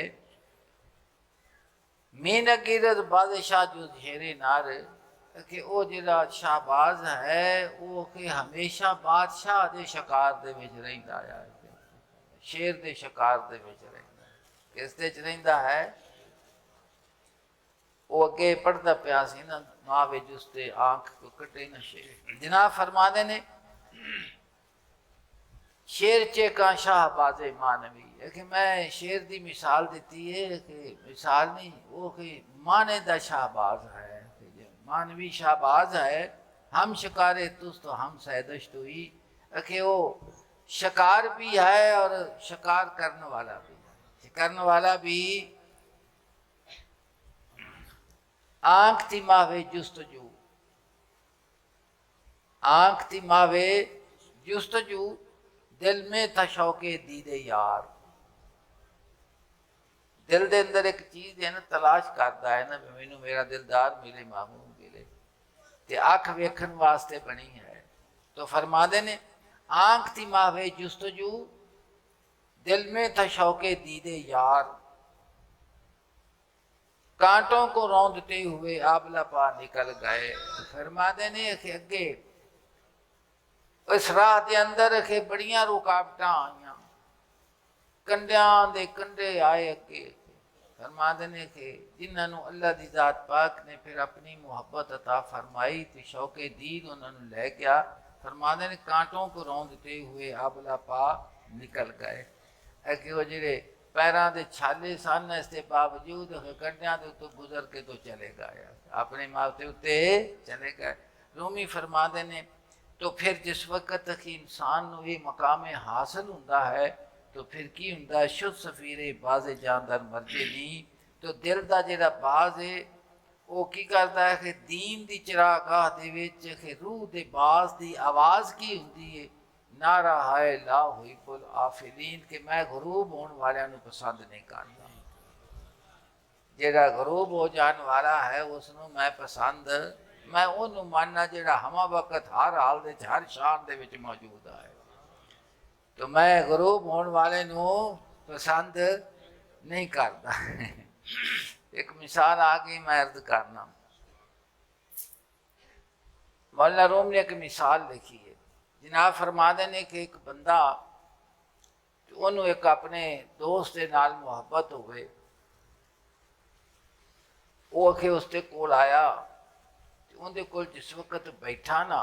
میں نگیرت بادشاہ جو شیر نار، کہ او جڑا شہباز ہے وہ کہ ہمیشہ بادشاہ دے شکار دے وچ رہندا ہے، شیر دے شکار دے وچ رہندا ہے، کس دے وچ رہندا ہے؟ وہ اگے پڑھدا پیا سی نا، ماوے جس تے آنکھ کو کٹے نہ شیر۔ جناب فرماتے نے شیر چیکاں شاہ باز مانوی ہے کہ میں شیر دی مثال دیتی ہے کہ مثال نہیں، وہ کہ مانے دا شاہ باز ہے، مانوی شاہ باز ہے، ہم شکارے تس تو ہم سیدشت ہوئی، کہ وہ شکار بھی ہے اور شکار کرنے والا بھی ہے، کرنے والا بھی آنکھ تھی ماوے جستجو، آنکھ تھی ماوے جستجو، دل میں تھا شوق دید یار، دل دے اندر ایک چیز ہے نا، تلاش کرتا ہے نا، مینو میرا دلدار ملے، محبوب ملے، تے آنکھ ویکھن واسطے بنی ہے۔ تو فرما دے نے آنکھ تھی ماوے جستجو، دل میں تھا شوق دید یار، کانٹوں کو روندتے ہوئے آبلا پا نکل گئے۔ فرما دے نے کہ اگے اس راہ دے اندر کہ بڑیاں رکاوٹاں آئیاں، کنڈیاں دے کنڈے آئے اگے، فرما دے نے کہ جنہوں اللہ دی ذات پاک نے پھر اپنی محبت عطا فرمائی تو شوق دید انہوں نے لے گیا۔ فرما دے نے کانٹوں کو روندتے ہوئے آبلا پا نکل گئے، کہ وہ جڑے پیراں دے چھالے سن اس کے باوجود کنڈیاں دے تو گزر کے تو چلے گئے، اپنے ماتے اتے چلے گئے۔ رومی فرما دے نے تو پھر جس وقت تک انسان نو یہ مقام حاصل ہوتا ہے تو پھر کی ہوتا ہے، شد سفیر باز جاندر مرجے نہیں، تو دل دا جڑا باز ہے وہ کی کرتا ہے کہ دین دی چراگاہ دے وچ کہ روح دے باز دی آواز کی ہوتی ہے، نعرہ ہے لا ہوئی بل آفلین، کہ میں غروب ہون والے نو پسند نہیں کرتا، جڑا غروب ہو جان والا ہے اس نو میں پسند، میں انہوں ماننا جڑا ہما وقت ہر حال دے ہر شان دے وچ موجود ہے، تو میں غروب ہون والے نو پسند نہیں کرتا۔ ایک مثال آگئی میں عرض کرنا، مولانا روم نے ایک مثال لکھی ہے، جناب فرما دے نے کہ ایک بندہ انہوں ایک اپنے دوست دے نال محبت ہوئے، وہ کہ اس دے کول آیا، ان دے کول جس وقت بیٹھا نا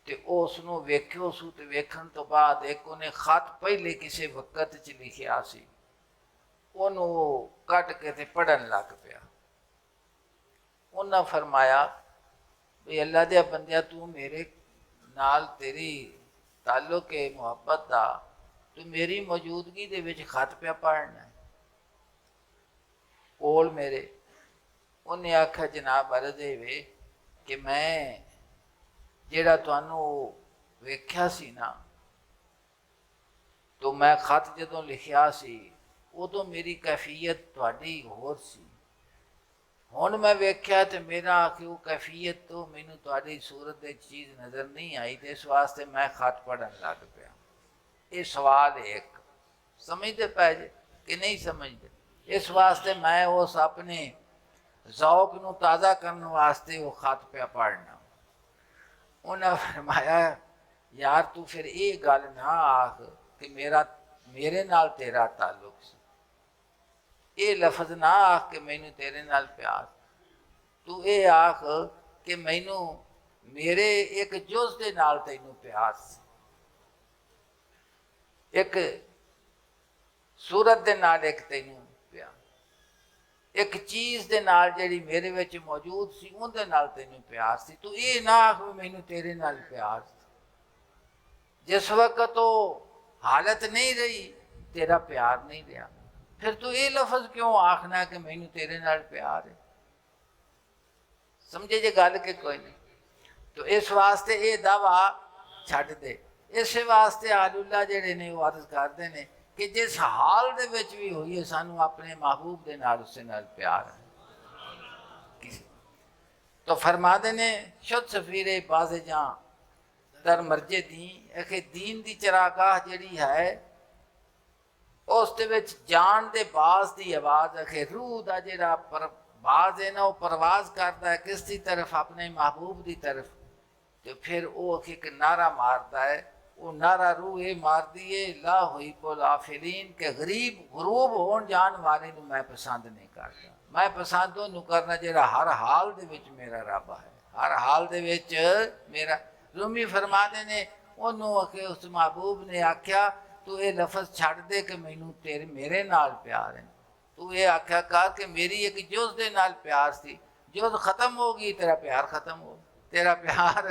تے او اس نو ویکھو سو، تے ویکھن تو بعد ایک انہیں خط پہلے کسی وقت چ لکھیا سی، انہوں کٹ کے تے پڑھن لگ پیا۔ انہاں فرمایا بھی اللہ دیا بندیا تو میرے نال تیری تعلق ہے محبت دا، تو میری موجودگی دے وچ خط پیا پڑھنا ہے کول میرے۔ انہیں آکھا جناب عرض وے کہ میں جیڑا تانوں ویکھیا سی نا، تو میں خط جدوں لکھیا سی ادوں میری کیفیت تہاڈی ہور سی، ہن میں ویکھیا تے میرا کہ وہ کیفیت تو مینوں تہاڈی صورت دے چیز نظر نہیں آئی، تے اس واسطے میں خط پڑھن لگ پیا۔ یہ سوال ہے ایک، سمجھتے پے جے کہ نہیں سمجھتے؟ اس واسطے میں اس اپنے ذوق نو تازہ کرنے واسطے وہ خط پہ پڑھنا۔ انہاں فرمایا یار تو پھر یہ گل نہ آکھ کہ میرے نال تیرا تعلق سی، یہ لفظ نہ آکھ کہ مینوں تیرے نال پیار، تو یہ آکھ کہ مینوں میرے ایک جز دے نال تینوں پیار سی، ایک صورت دے نال ایک تینوں پیار، ایک چیز دے نال جڑی میرے وچ موجود سی اون دے نال تینوں پیار سی، تو یہ نہ آکھ مینوں تیرے نال پیار سی۔ جس وقت وہ حالت نہیں رہی تیرا پیار نہیں رہا، پھر تو یہ لفظ کیوں آکھنا کہ مینوں تیرے نال پیار ہے؟ سمجھے جے گل کہ کوئی نہیں؟ تو اس واسطے یہ دعویٰ چھڈ دے۔ اس واسطے آل اللہ جڑے نے وہ عرض کردے نے کہ جس حال دے وچ بھی ہوئیے سانوں اپنے محبوب دے نال اس نال پیار ہے۔ تو فرما دے نے شد سفیر باز جاں در مرجے دین، کہ دین دی چراگاہ جڑی ہے اس دے وچ جان دے باز دی آواز ہے، کہ روح دا جڑا باز ہے نا وہ پرواز کرتا ہے کس دی طرف؟ اپنے محبوب دی طرف۔ تو پھر وہ ایک نعرہ مارتا ہے، وہ نعرہ روح یہ مار دیے لا ہوئی الافلین، کہ غروب ہون جان والے نو میں پسند نہیں کرتا، میں پسند انہوں کرنا جڑا ہر حال دے وچ میرا رب ہے، ہر حال دے وچ میرا۔ رومی فرما دے نے انہوں کہ اس محبوب نے آکھیا تو یہ لفظ چھڑ دے کہ مینوں تیرے میرے نال پیار ہے، تو یہ آکھیا کہا کہ میری ایک جز دے نال پیار سی، جز ختم ہوگی تیرا پیار ختم ہو، تیرا پیار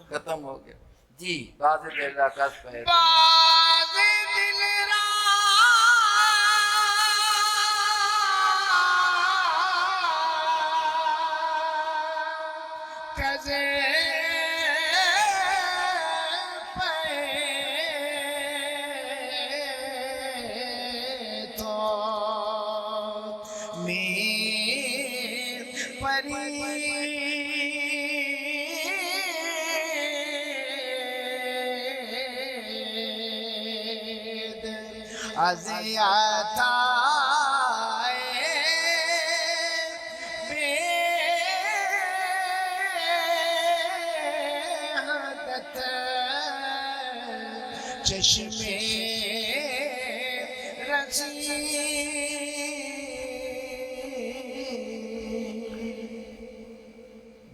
ختم ہو گیا۔ جی باز دل را کس پہ باز دل را کزے پے تو میر فرید اذیت بے حدت چشمے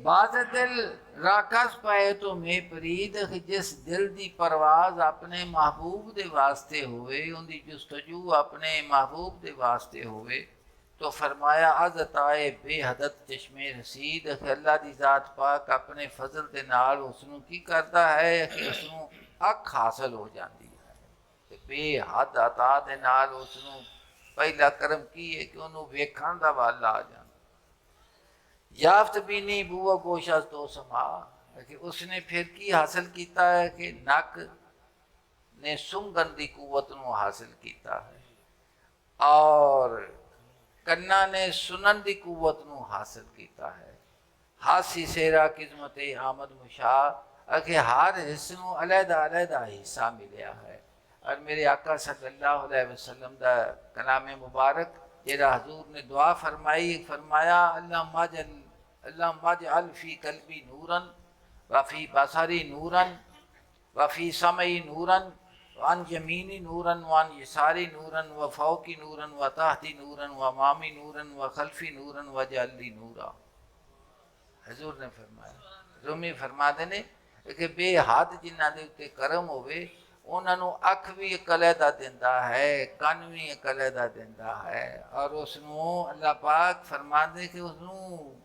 باز دل راکس پائے تو میں پرید، جس دل دی پرواز اپنے محبوب دے واسطے ہوئے، ان دی جستجو اپنے محبوب دے واسطے ہوئے، تو فرمایا از عطائے بے حدت چشمے رسید، کہ اللہ دی ذات پاک اپنے فضل دے نال اس نو کی کرتا ہے کہ اس نو اکھ حاصل ہو جاندی ہے، کہ بے حد عطا دے نال اس نو پہلا کرم کی ہے کہ انہوں ویکھن دا والا آ جانا۔ یافت بینی بو گوشہ تو سما، کہ اس نے پھر کی حاصل کیتا ہے کہ نک نے سنگن دی قوت نو حاصل کیتا ہے، اور کنا نے سنن دی قوت نو حاصل کیتا ہے، حاسی سیرا قسمت آمد مشاہ، کہ ہر حص نو علیحدہ علیحدہ حصہ ملیا ہے۔ اور میرے آقا صلی اللہ علیہ وسلم دا کلام مبارک جیڑا حضور نے دعا فرمائی، فرمایا اللہم اجعل فی قلبی نوراً وفی بصری نوراً وفی سمعی نوراً وعن یمینی نوراً وعن یساری نوراً وفوقی نوراً وتحتی نوراً وامامی نوراً وخلفی نوراً واجعل لی نورا۔ حضور نے فرمایا، رومی فرما دینے کہ بے حد جنہ دے اتے کرم ہوئے انہوں نے اکھ بھی ایک علیحدہ دیندہ ہے، کن بھی ایک علیحدہ دیندہ ہے، اور اس نو اللہ پاک فرما دے کہ اس نو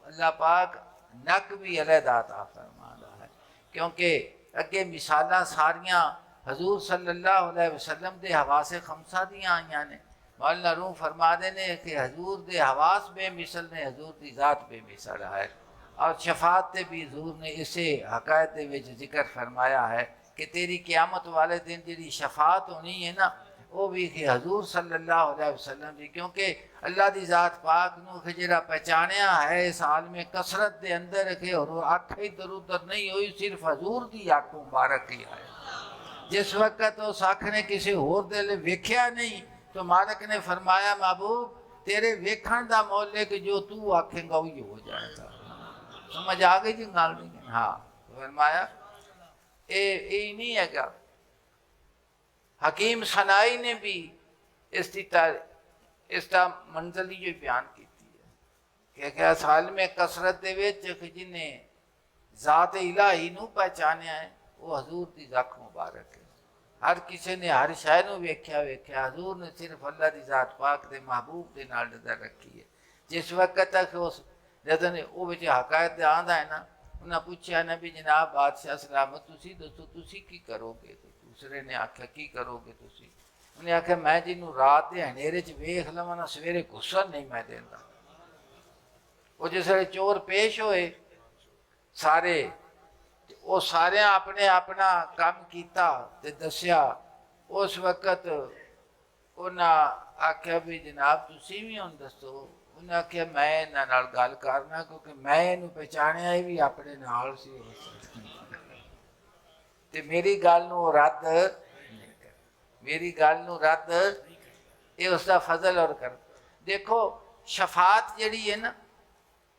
اللہ پاک نک بھی علیحدہ عطا فرمانا ہے، کیونکہ اگے مثالاں ساریاں حضور صلی اللہ علیہ وسلم دے حواس خمسہ دیاں آئیاں نے۔ مولانا روم فرما دے نے کہ حضور دے حواس بے مثل نے، حضور دی ذات بے مثل ہے، اور شفاعت تے بھی حضور نے اسے حقائق دے وچ ذکر فرمایا ہے کہ تیری قیامت والے دن جڑی شفاعت ہونی ہے نا، وہ بھی کہ حضور صلی اللہ علیہ وسلم دی، کیونکہ اللہ دی ذات پاک نو کہ جڑا پہچانیا ہے اس عالم کثرت دے اندر کہ اور آنکھ ادھر ادھر نہیں ہوئی، صرف حضور دی آنکھ مبارک ہی ہے۔ جس وقت اس آنکھ نے کسی اور دل ویکھیا نہیں تو مالک نے فرمایا محبوب تیرے ویکھن دا مول ہے کہ جو تو آنکھیں گا وہی ہو جائے گا۔ سمجھ آ گئی جی گل نہیں؟ ہاں، فرمایا اے نہیں ہے گا۔ حکیم صنائی نے بھی اس کا منزل ہی بیان کیتی ہے کہ اس عالم کثرت دے وچ کہ جنہیں ذات الہی نو پہچانیا ہے وہ حضور دی ذات مبارک ہے۔ ہر کسی نے ہر شے نو ویکھیا حضور نے صرف اللہ دی ذات پاک دے محبوب دے نال نظر رکھی ہے۔ جس وقت تک اس جدوں نے وہ وچ حقائق آندا ہے نا، انہاں پوچھا نبی جناب بادشاہ سلامت تسی دسو تسی کی کرو گے؟ دوسرے نے آکھیا کی کرو گے تسی؟ انہیں آکھیا میں جنوں رات دے ہنیرے چ ویکھ لواں نا سویرے غسل نہیں میں دیندا۔ وہ جس ویلے چور پیش ہوئے سارے، وہ سارے اپنے اپنا کام کیتا تے دسیا، اس وقت انہاں آکھیا بھی جناب تسی بھی ہن دسو۔ انہاں آکھیا میں انہاں نال گل کرنا کیونکہ میں انہوں پہچانیا ہی بھی اپنے نال سی، تے میری گل نو رد نہیں کر، میری گل نو رد یہ اس دا فضل اور کر۔ دیکھو شفاعت جڑی ہے نا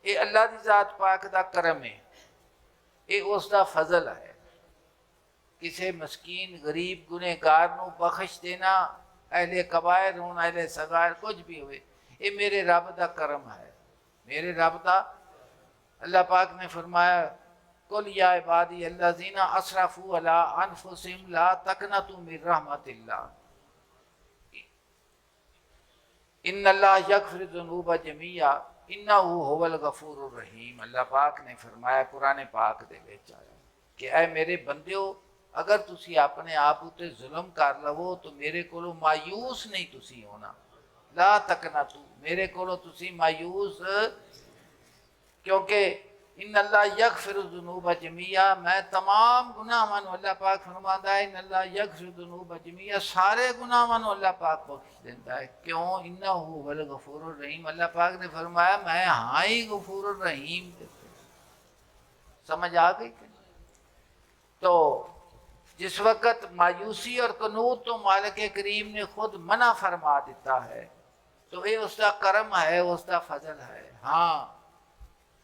یہ اللہ دی ذات پاک دا کرم ہے، یہ اس دا فضل ہے۔ کسی مسکین غریب گنہگار نو بخش دینا، اہل کبائر ہون اہل صغائر کچھ بھی ہوئے، یہ میرے رب دا کرم ہے، میرے رب دا۔ اللہ پاک نے فرمایا قل یا عبادی الذین اسرفوا علی انفسہم لا تقنطوا من رحمت اللہ ان اللہ یغفر الذنوب جمیعا انہ هو الغفور الرحیم۔ اللہ پاک نے فرمایا قرآن پاک دے وچ آیا کہ اے میرے بندیو اگر تسی اپنے آپ تے ظلم کر لو تو میرے کولو مایوس نہیں تسی ہونا، لا تقنطوا، میرے کولو تسی مایوس، کیونکہ ان اللہ یغفر الذنوب جمیعا، میں تمام گناہاں نو، اللہ پاک فرماتا ہے ان اللہ یغفر الذنوب جمیعا، سارے گناہاں نو اللہ پاک بخش دیتا ہے۔ کیوں؟ انہ هو الغفور الرحیم، اللہ پاک نے فرمایا میں ہاں ہی غفور الرحیم۔ سمجھ آ گئی کہ تو جس وقت مایوسی اور قنوط تو مالک کریم نے خود منع فرما دیتا ہے تو یہ اس کا کرم ہے، اس کا فضل ہے۔ ہاں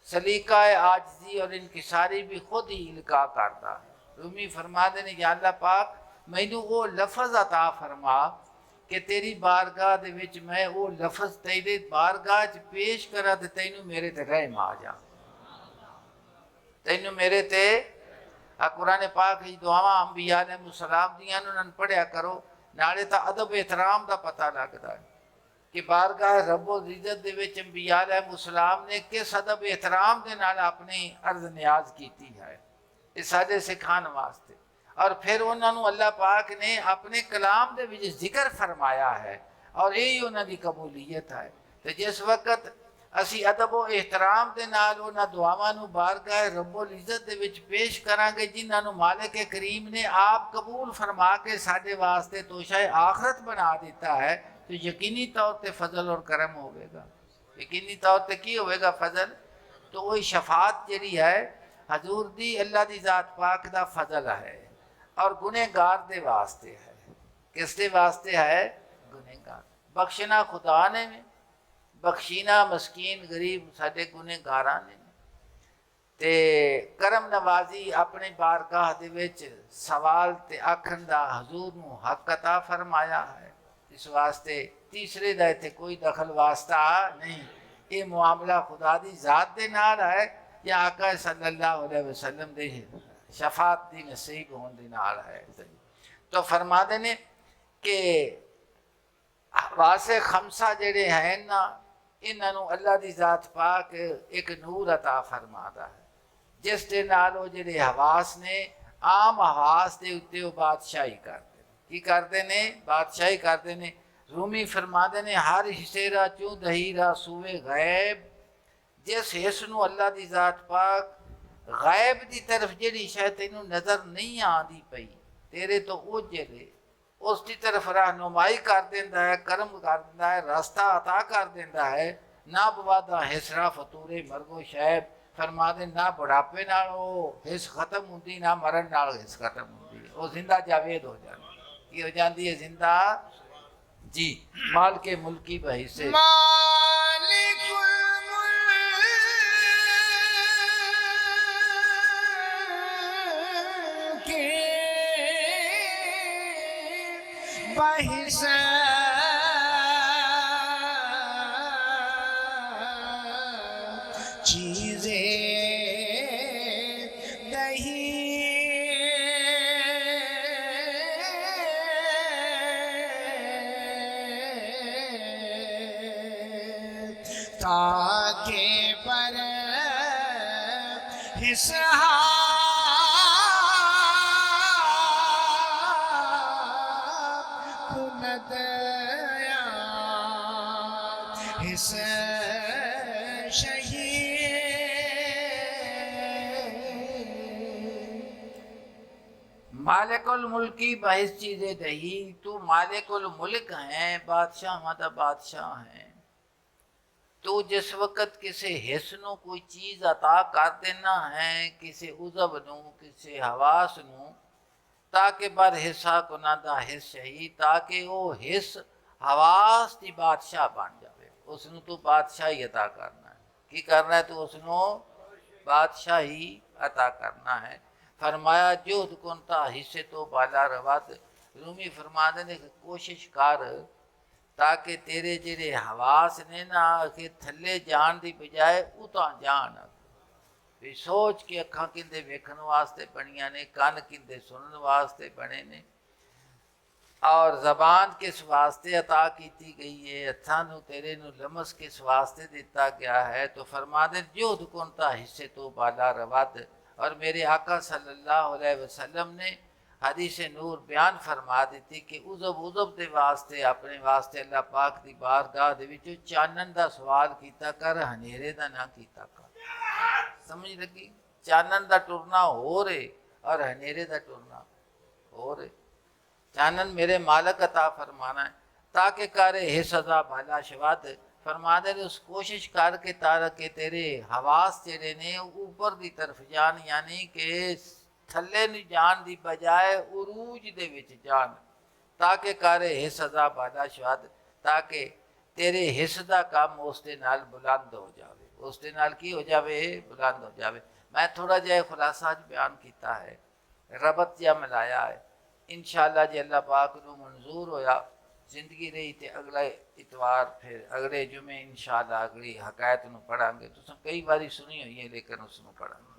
سلیقہ عاجزی اور انکساری بھی خود ہی القاء کرتا ہے۔ رومی فرما دے نے یا اللہ پاک مینوں وہ لفظ عطا فرما کہ تیری بارگاہ دے وچ میں وہ لفظ تیرے بارگاہ چ پیش کرا تے تینوں میرے تے رحم آ جا، تینوں میرے تے۔ قرآن پاک ہی دعاواں انبیاء علیہ السلام دیاں انہاں پڑھیا کرو، نالے تا ادب احترام دا پتہ لگدا ہے کہ بارگاہ رب العزت دے وچ انبیاء علیہ السلام نے کس ادب احترام دے نال اپنی عرض نیاز کیتی ہے، یہ سارے سکھان واسطے۔ اور پھر انہاں نو اللہ پاک نے اپنے کلام دے وچ ذکر فرمایا ہے اور یہی انہاں دی قبولیت ہے۔ تو جس وقت اسی ادب و احترام دے نال انہاں دعاواں نو بارگاہ رب العزت دے وچ پیش کراں گے جنہاں نو مالک کریم نے آپ قبول فرما کے ساڈے واسطے توشہ آخرت بنا دیتا ہے، تو یقینی طور تے فضل اور کرم ہوئے گا۔ یقینی طور تے کی ہوئے گا؟ فضل۔ تو وہی شفاعت جڑی ہے حضور دی اللہ دی ذات پاک دا فضل ہے اور گنہگار دے واسطے ہے۔ کس دے واسطے ہے؟ گنہگار۔ بخشنا خدا نے بخشینا مسکین غریب ساڈے گنہگاراں نے، تے کرم نوازی اپنے بارگاہ دے وچ سوال تے آکھن دا حضور نو حق عطا فرمایا ہے۔ اس واسطے تیسرے دا تے کوئی دخل واسطہ نہیں، یہ معاملہ خدا دی ذات دے نال ہے یا آقا صلی اللہ علیہ وسلم دے شفاعت دی نصیب ہون دے نال ہے۔ تو فرما دے نے کہ حواس خمسہ جڑے ہیں نا انہاں نو اللہ دی ذات پاک ایک نور عطا فرماتا ہے۔ جس دے نال وہ جڑے حواس نے عام حواس دے اتنے وہ بادشاہی کرتے کی کرتے نے بادشاہی کرتے نے رومی فرماتے نے ہر حصے را چوں دہی را سوے غیب جس حص نو اللہ دی ذات پاک غیب دی طرف جڑی شاید تینوں نظر نہیں آندی پئی تیرے تو او جلے اس کی طرف رہنمائی کر دینا ہے کرم کر دینا ہے راستہ عطا کر دینا ہے نہ بوادہ حسرا فطورے مرگو شیب فرما دے نہ بڑھاپے نال وہ حس ختم ہوندی نہ مرن نال حس ختم ہوندی وہ زندہ جاوید ہو جاتی کی ہو جاتی ہے زندہ جی مال کے ملکی بحثے مالک الملک بحث چیزیں تاکہ پر کند حس مالک الملکی بحث چیزیں دہی تو مالک الملک ہیں بادشاہ مدہ بادشاہ ہیں تو جس وقت کسی حس نو کوئی چیز عطا کر دینا ہے کسی عضو نو کسی حواس نو تاکہ بر حصہ کنا دا حس شہی تاکہ وہ حس حواس دی بادشاہ بن جاوے اس نو تو بادشاہی عطا کرنا ہے کی کرنا ہے تو اس نو بادشاہی عطا کرنا ہے فرمایا جہد کنتا حصے تو بالا رواد رومی فرما دینے کہ کوشش کر تاکہ تیرے جڑے حواس نے نا کہ تھلے جان دی بجائے اتاں جان بھی سوچ کے اکھاں کندے ویکھن واسطے بنیاں نے کان کندے سنن واسطے بنے نے اور زبان کس واسطے عطا کیتی گئی ہے ہتھاں نو تیرے نو لمس کس واسطے دیتا گیا ہے تو فرما دے جو کنتا حصے تو بالا رواد اور میرے آقا صلی اللہ علیہ وسلم نے حدیث نور بیان فرما دیتی کہ عزب دے واسطے اپنے واسطے اللہ پاک دی بارگاہ دے وچ چانن دا سوال کیتا کر ہنیرے دا نہ کیتا کر سمجھ لگی چانن دا ٹرنا ہو رہے اور ہنیرے دا ٹرنا ہو رہے چانن میرے مالک عطا فرمانا ہے تاکہ کرے ہے سزا بھلا شواد فرما دے اس کوشش کر کے تاکہ تیرے حواس تیرے نے اوپر دی طرف جان یعنی کہ تھلے نہیں جان دی بجائے عروج دے وچ جان تاکہ کرے ہے سزا بھلا شواد تاکہ تیرے حص دا کام اس دے نال بلند ہو جاوے اس دے نال کی ہو جاوے بلند ہو جاوے میں تھوڑا جہا خلاصہ بیان کیتا ہے ربط جہا ملایا ہے انشاءاللہ جی اللہ پاک نو منظور ہویا زندگی رہی تے اگلا اتوار پھر اگلے جمعے انشاءاللہ اگلی حکایت نو پڑھاں گے تو کئی باری سنی ہوئی ہے لیکن اس نو پڑھاں گے